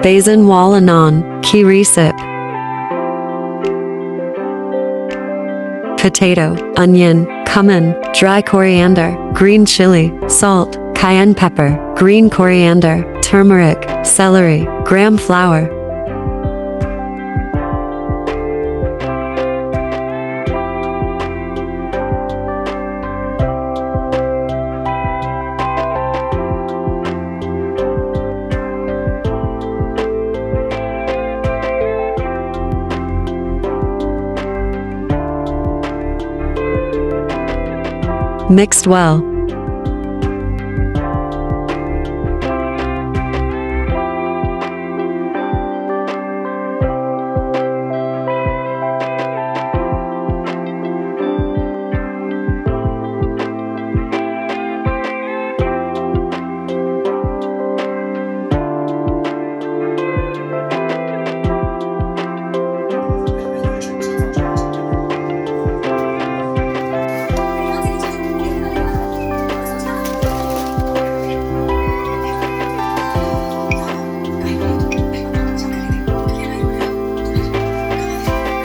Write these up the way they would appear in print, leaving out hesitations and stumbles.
Besan Wala Naan Recipe. Potato, onion, cumin, dry coriander, green chili, salt, cayenne pepper, green coriander, turmeric, celery, gram flour. Mixed well.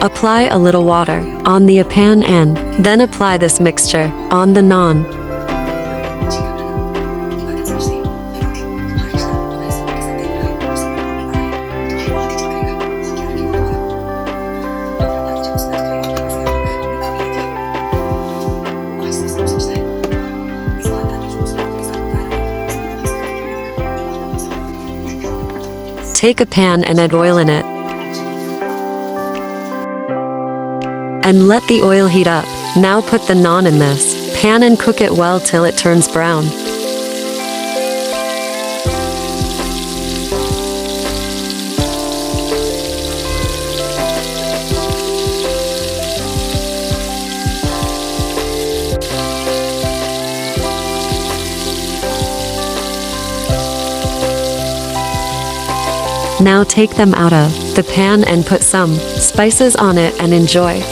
Apply a little water on the pan and then apply this mixture on the naan. Take a pan and add oil in it. And let the oil heat up. Now put the naan in this pan and cook it well till it turns brown. Now take them out of the pan and put some spices on it and enjoy.